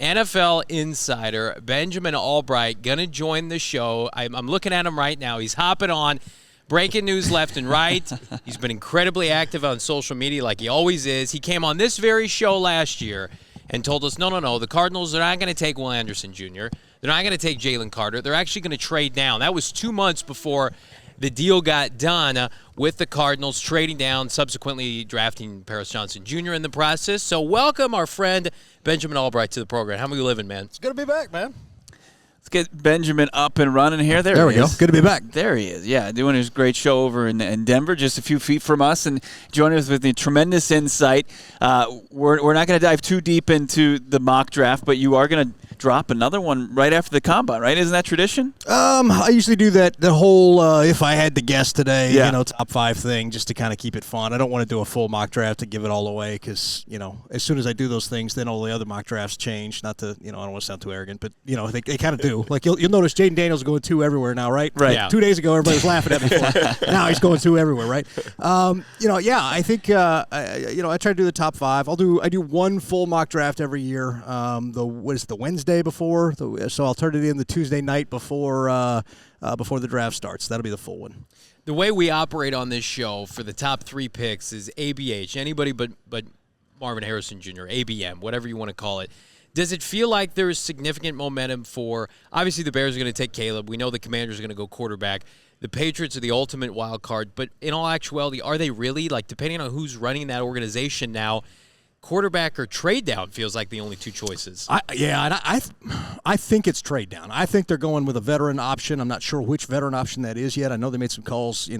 NFL insider Benjamin Allbright going to join the show. I'm looking at him right now. He's hopping on, breaking news left and right. He's been incredibly active on social media like he always is. He came on this very show last year and told us, no, the Cardinals are not going to take Will Anderson Jr. They're not going to take Jalen Carter. They're actually going to trade down. That was 2 months before the deal got done with the Cardinals, trading down, subsequently drafting Paris Johnson Jr. in the process. So welcome our friend Benjamin Allbright to the program. How are you living, man? It's good to be back, man. Let's get Benjamin up and running here. There we go. Good to be back. There he is. Yeah, doing his great show over in Denver, just a few feet from us, and joining us with the tremendous insight. We're not going to dive too deep into the mock draft, but you are going to drop another one right after the combine, right? Isn't that tradition? I usually do that, the whole if I had to guess today, top 5 thing, just to kind of keep it fun. I don't want to do a full mock draft to give it all away because, as soon as I do those things, then all the other mock drafts change. Not to, I don't want to sound too arrogant, but, they kind of do. Like, you'll notice Jaden Daniels going 2 everywhere now, right? Right. Yeah. 2 days ago, everybody was laughing at me for it. Now he's going 2 everywhere, right? I think, I try to do the top 5. I do one full mock draft every year. The Wednesday before, so I'll turn it in the Tuesday night before the draft starts. That'll be the full one. The way we operate on this show for the top 3 picks is ABH, anybody but Marvin Harrison Jr., ABM, whatever you want to call it. Does it feel like there is significant momentum for, obviously the Bears are going to take Caleb. We know the Commanders are going to go quarterback. The Patriots are the ultimate wild card. But in all actuality, are they really? Like, depending on who's running that organization now, quarterback or trade down feels like the only 2 choices. I think it's trade down. I think they're going with a veteran option. I'm not sure which veteran option that is yet. I know they made some calls,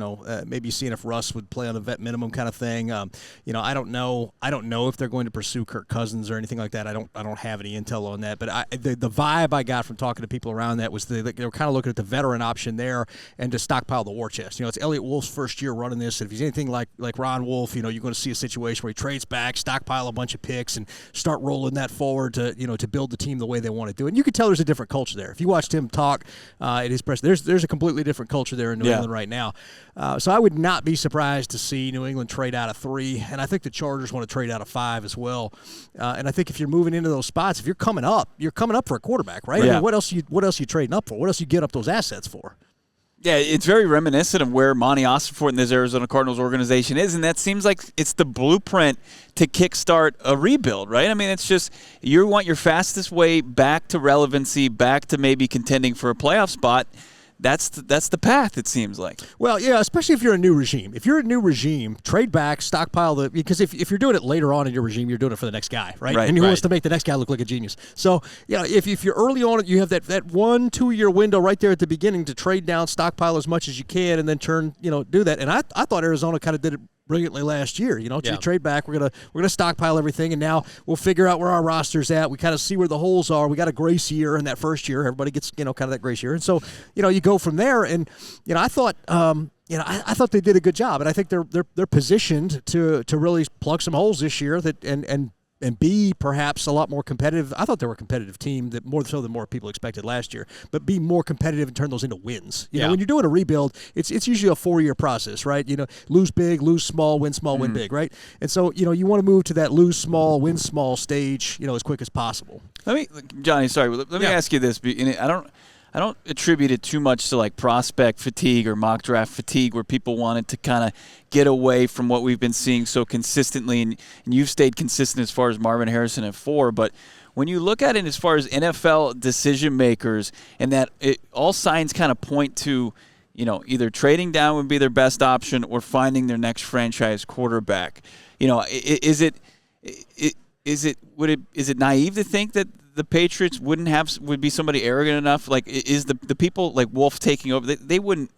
maybe seeing if Russ would play on the vet minimum kind of thing. I don't know if they're going to pursue Kirk Cousins or anything like that. I don't have any intel on that. But the vibe I got from talking to people around that was they were kind of looking at the veteran option there and to stockpile the war chest. It's Elliott Wolf's first year running this. If he's anything like Ron Wolf, you're going to see a situation where he trades back, stockpile a bunch of picks, and start rolling that forward to build the team the way they want to do it. And you can tell there's a different culture there. If you watched him talk at his press, there's a completely different culture there in New England right now. So I would not be surprised to see New England trade out of 3, and I think the Chargers want to trade out of 5 as well. And I think if you're moving into those spots, if you're coming up for a quarterback, right? Yeah. I mean, what else you trading up for? What else you get up those assets for? Yeah, it's very reminiscent of where Monty Ossenfort and this Arizona Cardinals organization is, and that seems like it's the blueprint to kickstart a rebuild, right? I mean, it's just you want your fastest way back to relevancy, back to maybe contending for a playoff spot. That's the path, it seems like. Well, yeah, especially if you're a new regime. If you're a new regime, trade back, stockpile because if you're doing it later on in your regime, you're doing it for the next guy, right? And who wants to make the next guy look like a genius? So, if you're early on, you have that 1-2 year window right there at the beginning to trade down, stockpile as much as you can, and then do that. And I thought Arizona kind of did it brilliantly last year. Trade back. We're gonna stockpile everything, and now we'll figure out where our roster's at. We kind of see where the holes are. We got a grace year in that first year. Everybody gets kind of that grace year, and so you go from there. And I thought I thought they did a good job, and I think they're positioned to really plug some holes this year and be perhaps a lot more competitive. I thought they were a competitive team, that more so than more people expected last year, but be more competitive and turn those into wins. You know, when you're doing a rebuild, it's usually a 4-year process, right? Lose big, lose small, win big, right? And so, you want to move to that lose small, win small stage, as quick as possible. Let me ask you this. I don't attribute it too much to like prospect fatigue or mock draft fatigue where people wanted to kind of get away from what we've been seeing so consistently, and you've stayed consistent as far as Marvin Harrison at 4, but when you look at it as far as NFL decision makers, and that all signs kind of point to, either trading down would be their best option or finding their next franchise quarterback. Is it naive to think that the Patriots would be somebody arrogant enough? Like, is the people like Wolf taking over? They wouldn't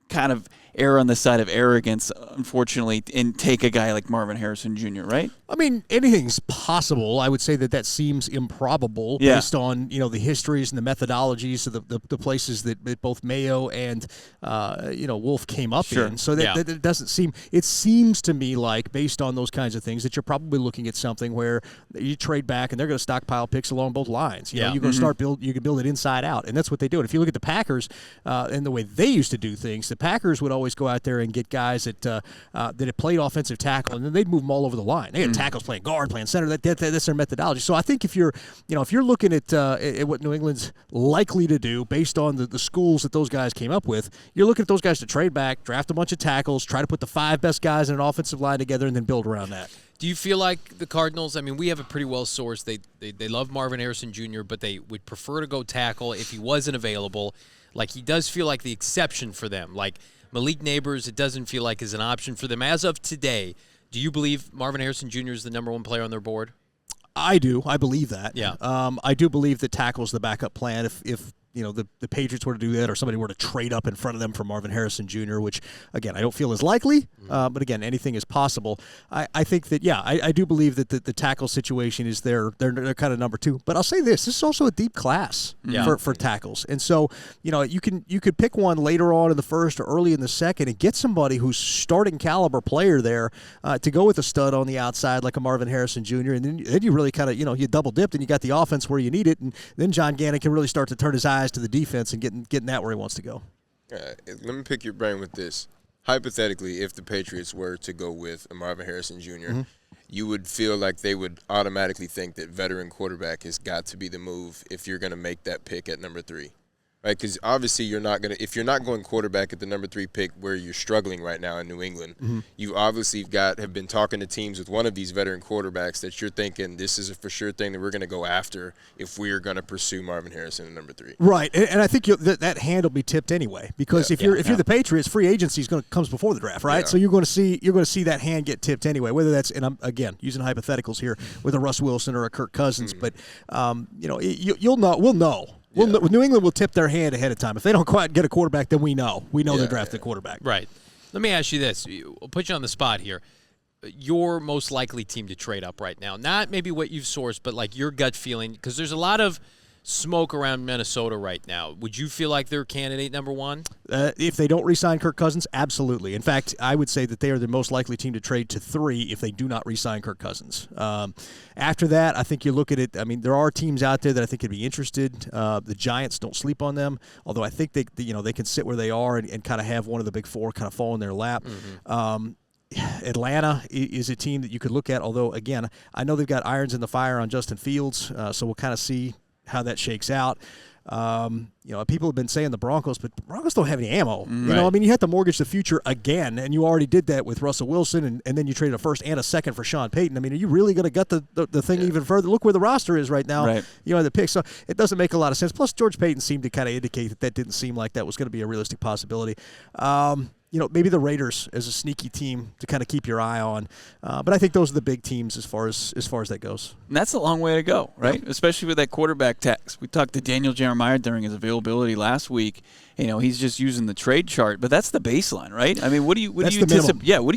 kind of err on the side of arrogance, unfortunately, and take a guy like Marvin Harrison Jr., right? I mean, anything's possible. I would say that seems improbable based on, the histories and the methodologies of the places that both Mayo and, Wolf came up in. So that it doesn't seem – it seems to me like, based on those kinds of things, that you're probably looking at something where you trade back and they're going to stockpile picks along both lines. You're going to you can build it inside out, and that's what they do. And if you look at the Packers and the way they used to do things, the Packers would always always go out there and get guys that had played offensive tackle, and then they'd move them all over the line. They had tackles playing guard, playing center. That's their methodology. So I think if you're looking at what New England's likely to do based on the schools that those guys came up with, you're looking at those guys to trade back, draft a bunch of tackles, try to put the 5 best guys in an offensive line together, and then build around that. Do you feel like the Cardinals, I mean, we have it pretty well sourced. They love Marvin Harrison Jr., but they would prefer to go tackle if he wasn't available. Like, he does feel like the exception for them. Like, Malik Neighbors, it doesn't feel like is an option for them. As of today, do you believe Marvin Harrison Jr. is the number 1 player on their board? I do. I believe that. Yeah. I do believe that tackle's the backup plan if the Patriots were to do that, or somebody were to trade up in front of them for Marvin Harrison Jr., which, again, I don't feel is likely, but, again, anything is possible. I think that, I do believe that the tackle situation is they're kind of number 2. But I'll say this is also a deep class for tackles. And so, you could pick one later on in the first or early in the second and get somebody who's starting caliber player there to go with a stud on the outside like a Marvin Harrison Jr., and then you really kind of, you double dipped and you got the offense where you need it, and then John Gannon can really start to turn his eyes to the defense and getting that where he wants to go. Let me pick your brain with this. Hypothetically, if the Patriots were to go with a Marvin Harrison Jr., you would feel like they would automatically think that veteran quarterback has got to be the move if you're going to make that pick at number 3. Right, because obviously if you're not going quarterback at the number 3 pick where you're struggling right now in New England, you obviously have been talking to teams with one of these veteran quarterbacks that you're thinking this is a for sure thing that we're going to go after if we're going to pursue Marvin Harrison at number 3. Right, and I think that hand will be tipped anyway, because if you're the Patriots, free agency comes before the draft, right? Yeah. So you're going to see that hand get tipped anyway, whether that's, and I'm again using hypotheticals here, with a Russ Wilson or a Kirk Cousins, but we'll know. Well, New England will tip their hand ahead of time. If they don't quite get a quarterback, then we know they're drafting a quarterback. Right. Let me ask you this. We'll put you on the spot here. Your most likely team to trade up right now, not maybe what you've sourced, but like your gut feeling, because there's a lot of smoke around Minnesota right now. Would you feel like they're candidate number 1? If they don't re-sign Kirk Cousins, absolutely. In fact, I would say that they are the most likely team to trade to 3 if they do not re-sign Kirk Cousins. After that, I think you look at it. I mean, there are teams out there that I think could be interested. The Giants, don't sleep on them. Although I think they can sit where they are and kind of have one of the big 4 kind of fall in their lap. Atlanta is a team that you could look at. Although, again, I know they've got irons in the fire on Justin Fields, so we'll kind of see how that shakes out. People have been saying the Broncos, but the Broncos don't have any ammo. You have to mortgage the future again, and you already did that with Russell Wilson, and then you traded a first and a second for Sean Payton. I mean, are you really going to gut the thing even further? Look where the roster is right now. Right. The pick. So it doesn't make a lot of sense. Plus, George Payton seemed to kind of indicate that didn't seem like that was going to be a realistic possibility. Maybe the Raiders as a sneaky team to kind of keep your eye on. But I think those are the big teams as far as that goes. And that's a long way to go, right? Yep. Especially with that quarterback tax. We talked to Daniel Jeremiah during his availability last week. He's just using the trade chart, but that's the baseline, right? I mean, what are you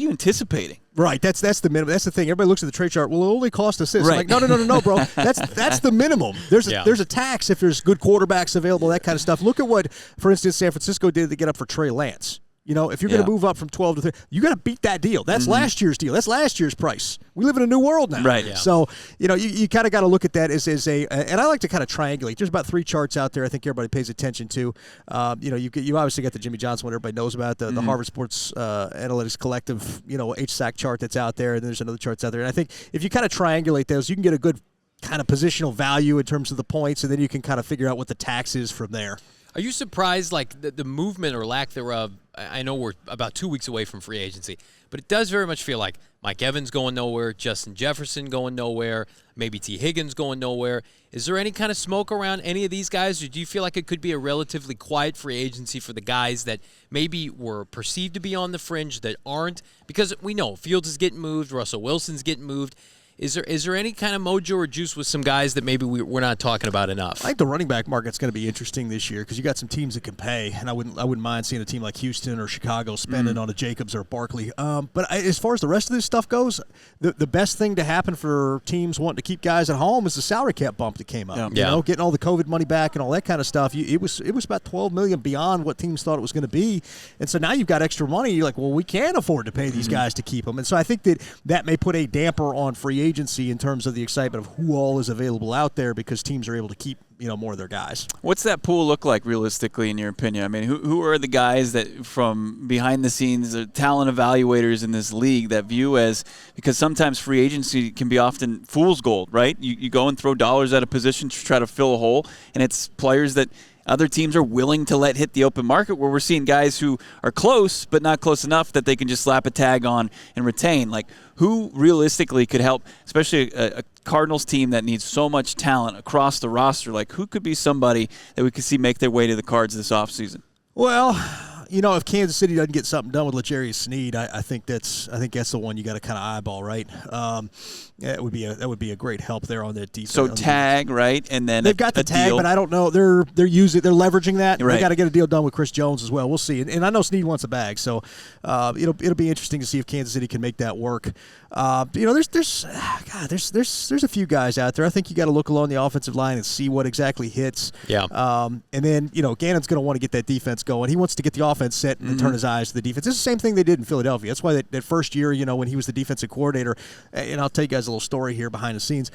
anticipating? Right, that's the minimum. That's the thing. Everybody looks at the trade chart. Well, it only cost us this. Right. Like, no, bro. That's the minimum. There's a tax if there's good quarterbacks available, that kind of stuff. Look at what, for instance, San Francisco did to get up for Trey Lance. If you're going to move up from 12 to 3, you got to beat that deal. That's last year's deal. That's last year's price. We live in a new world now. Right. Yeah. So, you kind of got to look at that as a and I like to kind of triangulate. There's about 3 charts out there I think everybody pays attention to. You obviously got the Jimmy Johnson one everybody knows about, the Harvard Sports Analytics Collective, HSAC chart that's out there, and there's another charts out there. And I think if you kind of triangulate those, you can get a good kind of positional value in terms of the points, and then you can kind of figure out what the tax is from there. Are you surprised, like, the movement or lack thereof? I know we're about 2 weeks away from free agency, but it does very much feel like Mike Evans going nowhere, Justin Jefferson going nowhere, maybe T. Higgins going nowhere. Is there any kind of smoke around any of these guys, or do you feel like it could be a relatively quiet free agency for the guys that maybe were perceived to be on the fringe that aren't? Because we know Fields is getting moved, Russell Wilson's getting moved. Is there any kind of mojo or juice with some guys that maybe we're not talking about enough? I think the running back market's going to be interesting this year because you got some teams that can pay, and I wouldn't mind seeing a team like Houston or Chicago spending on a Jacobs or a Barkley. But as far as the rest of this stuff goes, the best thing to happen for teams wanting to keep guys at home is the salary cap bump that came up. Getting all the COVID money back and all that kind of stuff. It was about $12 million beyond what teams thought it was going to be, and so now you've got extra money. You're like, well, we can't afford to pay these guys to keep them, and so I think that may put a damper on free agency in terms of the excitement of who all is available out there because teams are able to keep more of their guys. What's that pool look like realistically, in your opinion? I mean, who are the guys that from behind the scenes, the talent evaluators in this league that view as, because sometimes free agency can be often fool's gold, right? You go and throw dollars at a position to try to fill a hole, and it's players that other teams are willing to let hit the open market, where we're seeing guys who are close but not close enough that they can just slap a tag on and retain. Like, who realistically could help, especially a Cardinals team that needs so much talent across the roster? Like, who could be somebody that we could see make their way to the Cards this offseason? Well, if Kansas City doesn't get something done with L'Jarius Sneed, I think that's the one you got to kind of eyeball, right? That would be a great help there on that defense. So tag, right, and then they've got the tag, deal. but I don't know. They're leveraging that. Right. They got to get a deal done with Chris Jones as well. We'll see. And I know Sneed wants a bag, so it'll be interesting to see if Kansas City can make that work. There's a few guys out there. I think you got to look along the offensive line and see what exactly hits. Yeah. And then Gannon's going to want to get that defense going. He wants to get the offense set and turn his eyes to the defense. It's the same thing they did in Philadelphia. That's why that first year, when he was the defensive coordinator, and I'll tell you guys a little story here behind the scenes.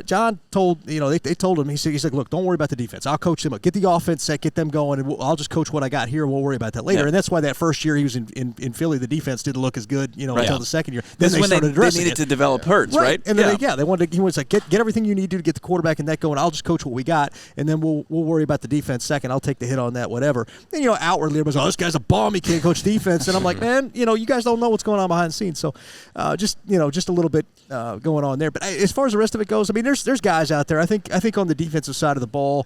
John told, they told him, he said, look, don't worry about the defense. I'll coach them up. Get the offense set, get them going, and I'll just coach what I got here, and we'll worry about that later. Yeah. And that's why that first year he was in Philly, the defense didn't look as good, until the second year. Then This is when they needed to develop Hurts, right? And then he was like, get everything you need to get the quarterback and that going. I'll just coach what we got, and then we'll worry about the defense second. I'll take the hit on that, whatever. And outwardly everybody's like, oh, this guy's a bum. He can't coach defense. And I'm like, man, you guys don't know what's going on behind the scenes. So just a little bit going on there. But as far as the rest of it goes, I mean, there's guys out there. I think on the defensive side of the ball,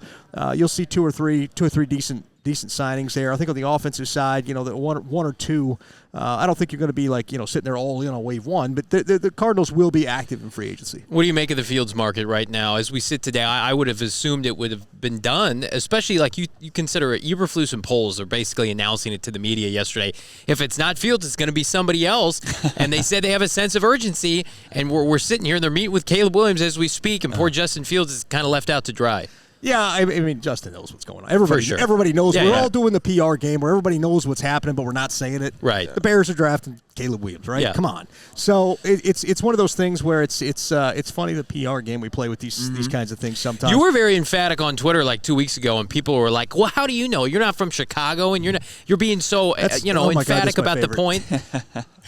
you'll see two or three decent signings there. I think on the offensive side, the one or two. I don't think you're going to be like sitting there all in on wave one, but the Cardinals will be active in free agency. What do you make of the Fields market right now? As we sit today, I would have assumed it would have been done, especially like you consider it. Eberflus and Poles are basically announcing it to the media yesterday. If it's not Fields, it's going to be somebody else. And they said they have a sense of urgency, and we're sitting here and they're meeting with Caleb Williams as we speak, and poor Justin Fields is kind of left out to dry. Yeah, I mean, Justin knows what's going on. Everybody knows. We're all doing the PR game where everybody knows what's happening, but we're not saying it. Right. The Bears are drafting Caleb Williams, right? Yeah. Come on. So it's one of those things where it's funny, the PR game we play with these kinds of things sometimes. You were very emphatic on Twitter like 2 weeks ago, and people were like, "Well, how do you know? You're not from Chicago, and you're being so emphatic about the point."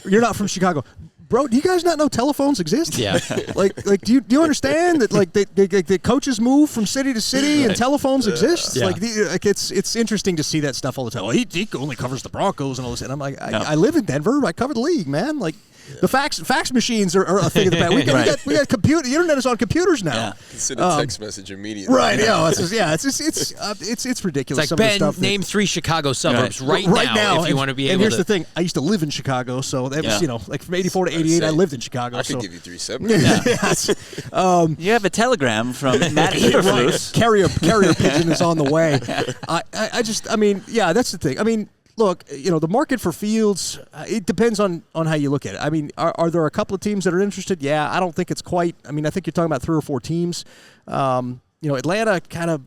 You're not from Chicago. Bro, do you guys not know telephones exist? Yeah. like do you understand that the coaches move from city to city and telephones exist? Yeah. Like it's interesting to see that stuff all the time. Well, he only covers the Broncos and all this, and I'm like, I live in Denver. I cover the league, man. Like. The fax machines are a thing of the past. We got computer. The internet is on computers now. Yeah. Send a text message immediately. Right. It's ridiculous. It's like, Ben, name 3 Chicago suburbs right now if you want to be able to. And here's the thing. I used to live in Chicago, so that was, like from 84 to 88, I lived in Chicago. I could give you 3 separate. You have a telegram from Matt Eberflus. Carrier pigeon is on the way. That's the thing. I mean, look, the market for Fields, it depends on how you look at it. I mean, are there a couple of teams that are interested? Yeah, I don't think it's quite. I mean, I think you're talking about 3 or 4 teams. Atlanta kind of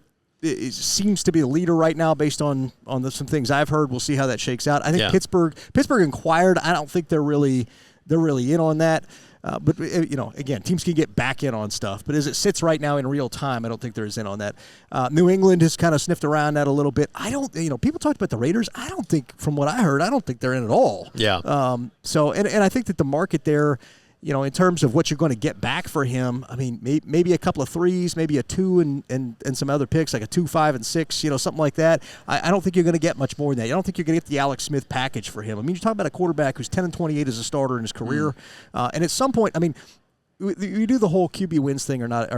seems to be the leader right now based on some things I've heard. We'll see how that shakes out. I think Pittsburgh inquired. I don't think they're really in on that. But again, teams can get back in on stuff. But as it sits right now in real time, I don't think they're as in on that. New England has kind of sniffed around that a little bit. I don't, people talked about the Raiders. I don't think, from what I heard, I don't think they're in at all. Yeah. So I think that the market there, in terms of what you're going to get back for him, I mean, maybe a couple of 3s, maybe a 2 and some other picks, like a 2, 5, and 6, something like that. I don't think you're going to get much more than that. I don't think you're going to get the Alex Smith package for him. I mean, you're talking about a quarterback who's 10-28 as a starter in his career. And at some point, I mean, you do the whole QB wins thing or not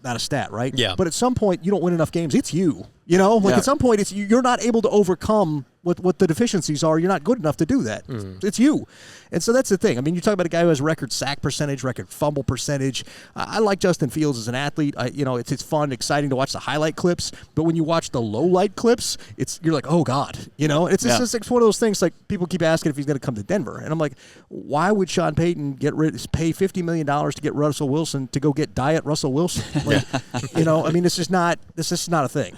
a stat, right? Yeah. But at some point, you don't win enough games. It's you. At some point, it's you're not able to overcome what the deficiencies are. You're not good enough to do that. It's you. And so that's the thing. I mean, you talk about a guy who has record sack percentage, record fumble percentage. I like Justin Fields as an athlete. It's fun, exciting to watch the highlight clips. But when you watch the low light clips, you're like, oh God. It's just one of those things. Like people keep asking if he's going to come to Denver, and I'm like, why would Sean Payton pay $50 million to get Russell Wilson to go get Diet Russell Wilson? Like, I mean, this is not a thing.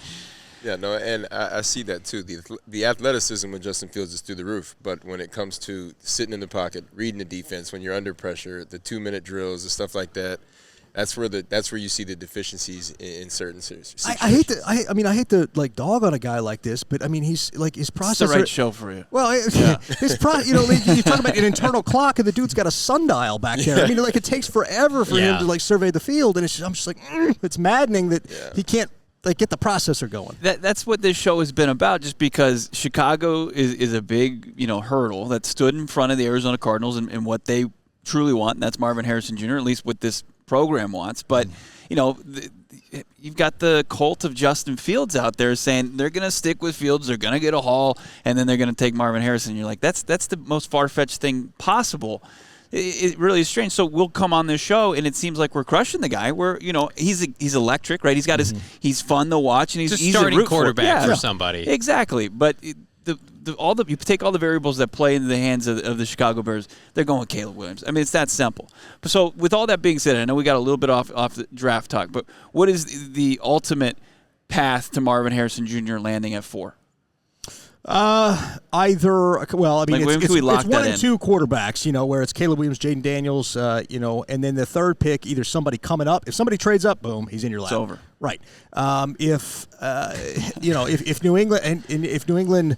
Yeah, no, and I see that too. The athleticism with Justin Fields is through the roof, but when it comes to sitting in the pocket, reading the defense, when you're under pressure, the 2-minute drills, the stuff like that, that's where you see the deficiencies in certain situations. I hate to like dog on a guy like this, but I mean he's like his processor. It's the right show for you. Well, his you talk about an internal clock, and the dude's got a sundial back there. I mean, like it takes forever for him to like survey the field, and I'm just like, it's maddening that he can't like get the processor going. That's what this show has been about. Just because Chicago is a big hurdle that stood in front of the Arizona Cardinals and what they truly want, and that's Marvin Harrison Jr. At least what this program wants. But you've got the cult of Justin Fields out there saying they're going to stick with Fields, they're going to get a haul, and then they're going to take Marvin Harrison. You're like, that's the most far-fetched thing possible. It really is strange. So we'll come on this show, and it seems like we're crushing the guy. He's electric, right? He's got he's fun to watch, and he's a starting a quarterback for somebody. Exactly, but. You take all the variables that play into the hands of the Chicago Bears, they're going with Caleb Williams. I mean, it's that simple. So with all that being said, I know we got a little bit off the draft talk, but what is the ultimate path to Marvin Harrison Jr. landing at 4? It's 1 and 2 quarterbacks, where it's Caleb Williams, Jaden Daniels, and then the third pick, either somebody coming up. If somebody trades up, boom, he's in your lap. It's over. Right. If New England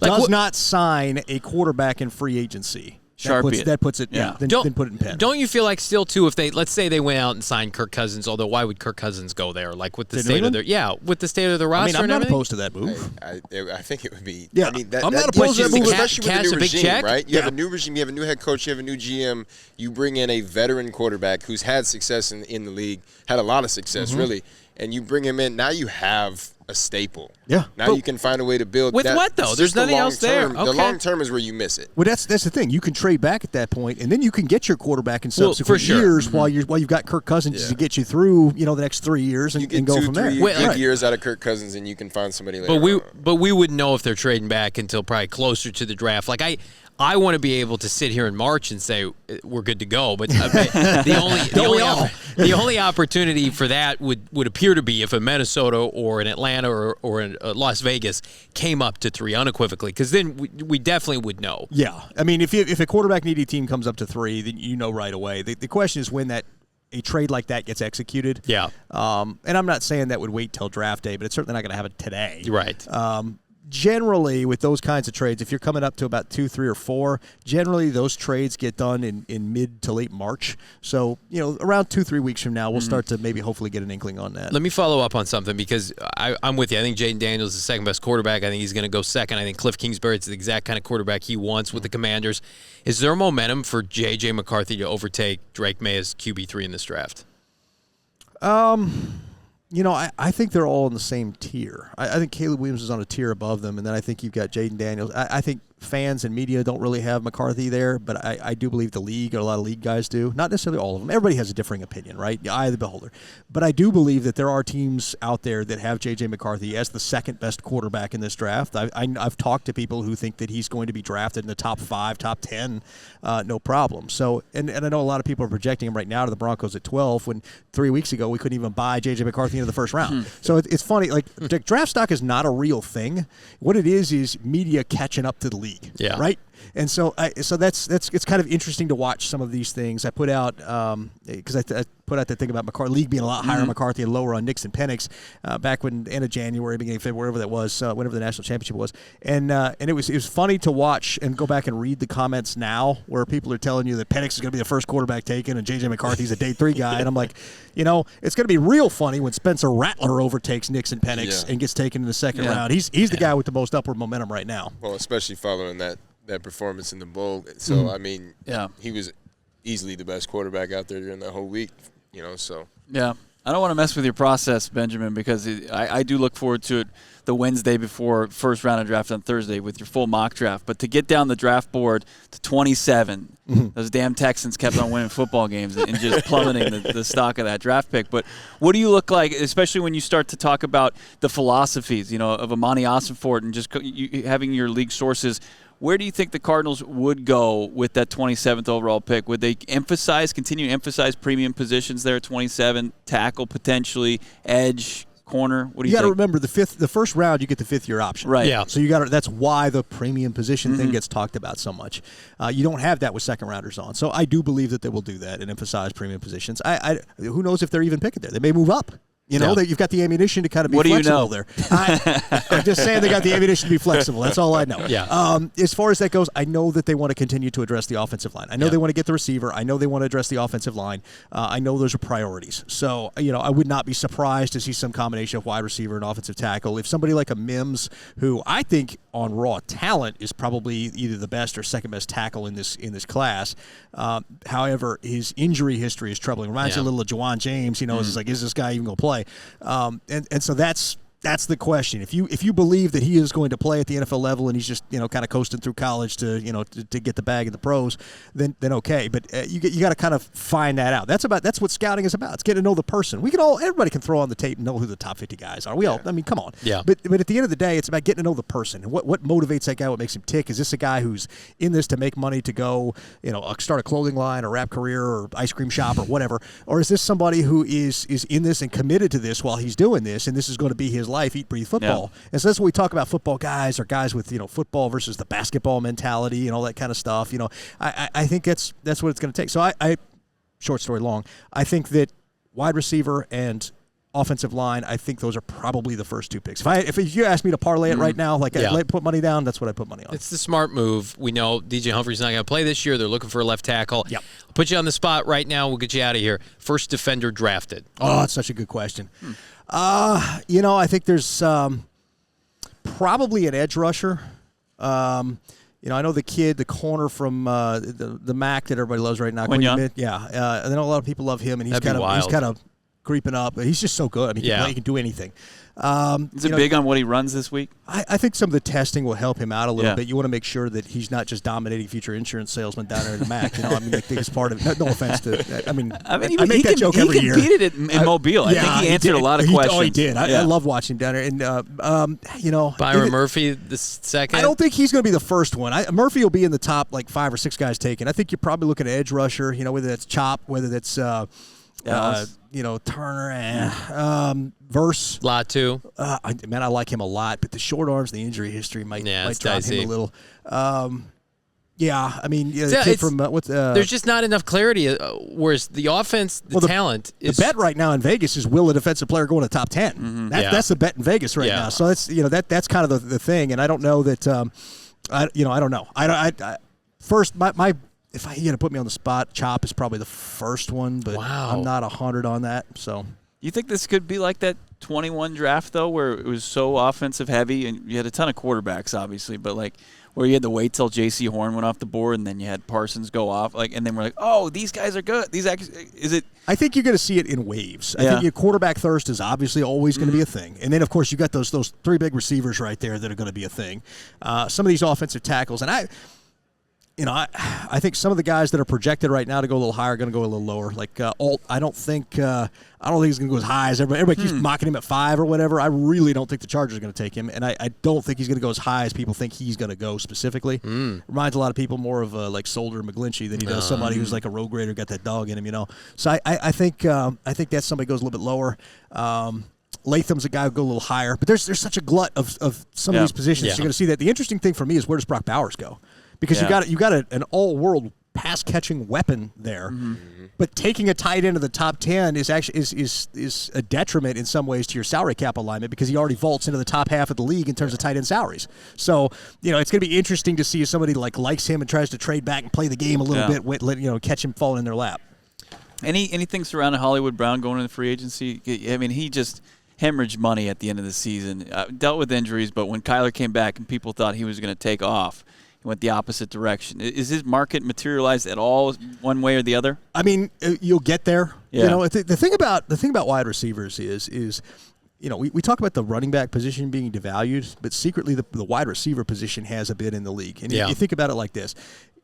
does not sign a quarterback in free agency, that puts it. Then put it in pen. Don't you feel like still too, if let's say they went out and signed Kirk Cousins, although why would Kirk Cousins go there? Like with the state of the roster. I'm not opposed to that move. I think it would be. Yeah, I'm not opposed to that move, especially with a new regime, right? You have a new regime, you have a new head coach, you have a new GM. You bring in a veteran quarterback who's had success in the league, had a lot of success really, and you bring him in. Now you have a staple. Yeah. Now you can find a way to build. With what, though? There's nothing else there. The long term is where you miss it. Well, that's the thing. You can trade back at that point, and then you can get your quarterback in subsequent years while you've got Kirk Cousins to get you through the next 3 years and go from there. You get 2-3 years out of Kirk Cousins, and you can find somebody later. But we wouldn't know if they're trading back until probably closer to the draft. Like I want to be able to sit here in March and say we're good to go, but the only opportunity for that would appear to be if a Minnesota or an Atlanta or an Las Vegas came up to 3 unequivocally, because then we definitely would know. Yeah, I mean, if a quarterback needy team comes up to 3, then you know right away. The question is when a trade like that gets executed. Yeah. And I'm not saying that would wait till draft day, but it's certainly not going to happen today. Right. Generally, with those kinds of trades, if you're coming up to about 2, 3, or 4, generally those trades get done in mid to late March. So, around 2-3 weeks from now, we'll start to maybe hopefully get an inkling on that. Let me follow up on something, because I'm with you. I think Jaden Daniels is the second best quarterback. I think he's going to go second. I think Cliff Kingsbury is the exact kind of quarterback he wants with the Commanders. Is there momentum for J.J. McCarthy to overtake Drake May as QB3 in this draft? I think they're all in the same tier. I think Caleb Williams is on a tier above them, and then I think you've got Jaden Daniels. I think fans and media don't really have McCarthy there, but I do believe the league, or a lot of league guys do. Not necessarily all of them. Everybody has a differing opinion, right? The eye of the beholder. But I do believe that there are teams out there that have J.J. McCarthy as the second best quarterback in this draft. I've talked to people who think that he's going to be drafted in the top 5, top 10, no problem. So, and I know a lot of people are projecting him right now to the Broncos at 12, when 3 weeks ago we couldn't even buy J.J. McCarthy into the first round. So it's funny. Like, draft stock is not a real thing. What it is media catching up to the league. Yeah. Right. And so that's it's kind of interesting to watch some of these things. I put out because I put out that thing about McCarthy, league being a lot higher on McCarthy and lower on Nixon Penix back when end of January, beginning of February, wherever that was, whenever the national championship was, and it was funny to watch and go back and read the comments now where people are telling you that Penix is going to be the first quarterback taken and J.J. McCarthy's a day 3 guy, and I'm like, it's going to be real funny when Spencer Rattler overtakes Nixon Penix and gets taken in the second round. He's the guy with the most upward momentum right now. Well, especially following that performance in the bowl. So, I mean, he was easily the best quarterback out there during that whole week, so. Yeah. I don't want to mess with your process, Benjamin, because I do look forward to it the Wednesday before first round of draft on Thursday with your full mock draft. But to get down the draft board to 27, those damn Texans kept on winning football games and just plummeting the stock of that draft pick. But what do you look like, especially when you start to talk about the philosophies, of Amani Ossenfort and just having your league sources? Where do you think the Cardinals would go with that 27th overall pick? Would they continue to emphasize premium positions there at 27, tackle potentially, edge, corner? What do you you got to think? remember the first round you get the 5th-year option. Right. Yeah. So that's why the premium position thing gets talked about so much. You don't have that with second rounders on. So I do believe that they will do that and emphasize premium positions. Who knows if they're even picking there? They may move up. You know, that you've got the ammunition to kind of be flexible there. I'm just saying they got the ammunition to be flexible. That's all I know. Yeah. As far as that goes, I know that they want to continue to address the offensive line. I know they want to get the receiver. I know they want to address the offensive line. I know those are priorities. So, I would not be surprised to see some combination of wide receiver and offensive tackle. If somebody like a Mims, who I think on raw talent is probably either the best or second best tackle in this class. However, his injury history is troubling. Reminds me a little of Juwan James. It's like, is this guy even going to play? And so that's the question. If you believe that he is going to play at the NFL level and he's just kind of coasting through college to get the bag in the pros, then okay. But you got to kind of find that out. That's what scouting is about. It's getting to know the person. Everybody can throw on the tape and know who the top 50 guys are. We all. I mean, come on. Yeah. But at the end of the day, it's about getting to know the person and what motivates that guy. What makes him tick? Is this a guy who's in this to make money to go start a clothing line or rap career or ice cream shop or whatever, or is this somebody who is in this and committed to this while he's doing this, and this is going to be his life, eat, breathe football. Yeah. And so that's what we talk about football guys or guys with, football versus the basketball mentality and all that kind of stuff. I think that's what it's going to take. So I short story long, I think that wide receiver and offensive line, I think those are probably the first 2 picks. If you ask me to parlay it right now, I put money down, that's what I put money on. It's the smart move. We know DJ Humphrey's not going to play this year. They're looking for a left tackle. Yep. I'll put you on the spot right now. We'll get you out of here. First defender drafted. Oh, that's such a good question. I think there's probably an edge rusher. I know the corner from the MAC that everybody loves right now. Quinyon? Yeah. I know a lot of people love him, and he's kind of creeping up. He's just so good. I mean, he can do anything. Is it big on what he runs this week? I think some of the testing will help him out a little bit. You want to make sure that he's not just dominating future insurance salesmen down there in the MAC. I think it's part of it. No offense to. I make that joke every year. He competed in Mobile. I think he answered a lot of questions. Oh, he did. I love watching him down there. And Byron Murphy the second. I don't think he's going to be the first one. Murphy will be in the top 5 or 6 guys taken. I think you're probably looking at edge rusher. Whether that's Chop, whether that's Turner and Verse. Latu. I like him a lot, but the short arms, the injury history might drop him a little. The kid from there's just not enough clarity. Whereas the offense, talent is the bet right now in Vegas is will a defensive player go in the top 10. Mm-hmm. That's the bet in Vegas right now. So that's that's kind of the thing, and I don't know that. I don't know. First, my if I had to put me on the spot, Chop is probably the first one, but I'm not 100 on that. So, you think this could be like that 21 draft though, where it was so offensive heavy, and you had a ton of quarterbacks, obviously, but where you had to wait till J.C. Horn went off the board, and then you had Parsons go off, and then we're like, oh, these guys are good. I think you're going to see it in waves. I think your quarterback thirst is obviously always going to be a thing, and then of course you got those 3 big receivers right there that are going to be a thing. Some of these offensive tackles, and I think some of the guys that are projected right now to go a little higher are going to go a little lower. Like Alt, I don't think he's going to go as high as everybody. Everybody keeps mocking him at 5 or whatever. I really don't think the Chargers are going to take him, and I don't think he's going to go as high as people think he's going to go specifically. Reminds a lot of people more of Solder and McGlinchey than he does somebody who's like a road grader, got that dog in him, So I think that somebody goes a little bit lower. Latham's a guy who go a little higher, but there's such a glut of some of these positions. You're going to see that. The interesting thing for me is where does Brock Bowers go? Because you got an all-world pass-catching weapon there, but taking a tight end to the top 10 is actually is a detriment in some ways to your salary cap alignment because he already vaults into the top half of the league in terms of tight end salaries. So it's going to be interesting to see if somebody likes him and tries to trade back and play the game a little bit, catch him falling in their lap. Anything surrounding Hollywood Brown going into free agency? I mean, he just hemorrhaged money at the end of the season, dealt with injuries, but when Kyler came back and people thought he was going to take off, he went the opposite direction. Is his market materialized at all one way or the other? I mean, you'll get there. Yeah. The thing about wide receivers is we talk about the running back position being devalued, but secretly the wide receiver position has a bit in the league. And you think about it like this.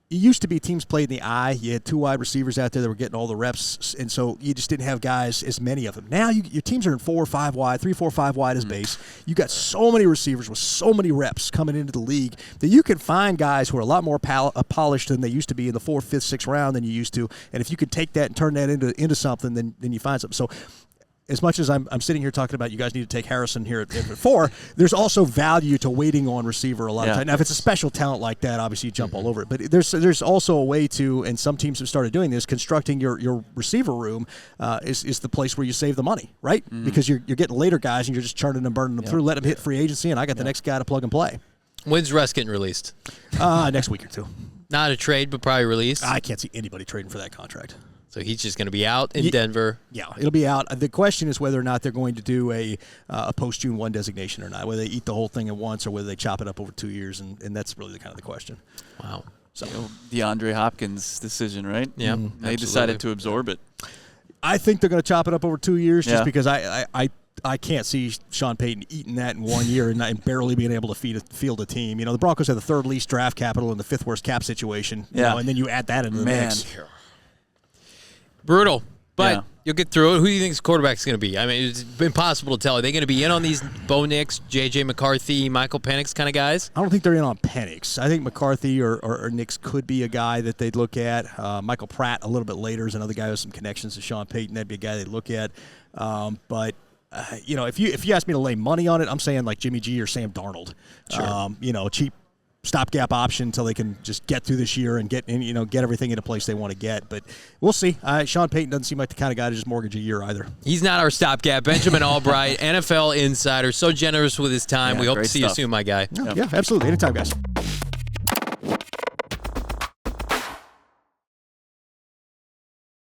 It used to be teams played in the eye. You had 2 wide receivers out there that were getting all the reps, and so you just didn't have guys, as many of them. Now your teams are in 4 or 5 wide, 3, 4, 5 wide as base. You got so many receivers with so many reps coming into the league that you can find guys who are a lot more polished than they used to be in the 4th, 5th, 6th round than you used to. And if you could take that and turn that into something, then you find something. So as much as I'm sitting here talking about you guys need to take Harrison here at 4, there's also value to waiting on receiver a lot of time. Now, if it's a special talent like that, obviously you jump all over it. But there's also a way to, and some teams have started doing this, constructing your receiver room is the place where you save the money, right? Because you're getting later guys and you're just churning and burning them through, let them hit free agency, and I got the next guy to plug and play. When's Russ getting released? Next week or 2. Not a trade, but probably released. I can't see anybody trading for that contract. So he's just going to be out in Denver. Yeah, it'll be out. The question is whether or not they're going to do a post-June 1 designation or not, whether they eat the whole thing at once or whether they chop it up over 2 years, and that's really kind of the question. Wow. So DeAndre Hopkins' decision, right? Yeah, They decided to absorb it. I think they're going to chop it up over 2 years just because I can't see Sean Payton eating that in 1 year and barely being able to field a team. The Broncos have the 3rd least draft capital and the 5th worst cap situation. And then you add that into the mix. Brutal, but you'll get through it. Who do you think his quarterback's going to be? I mean, it's impossible to tell. Are they going to be in on these Bo Nix, J.J. McCarthy, Michael Penix kind of guys? I don't think they're in on Penix. I think McCarthy or Nix could be a guy that they'd look at. Michael Pratt a little bit later is another guy with some connections to Sean Payton. That'd be a guy they'd look at. But if you ask me to lay money on it, I'm saying like Jimmy G or Sam Darnold. Sure. Cheap stopgap option until they can just get through this year and get everything into place they want to get. But we'll see. Sean Payton doesn't seem like the kind of guy to just mortgage a year either. He's not our stopgap. Benjamin Allbright, NFL insider, so generous with his time. We hope to see you soon, my guy. Yeah, absolutely. Anytime, guys.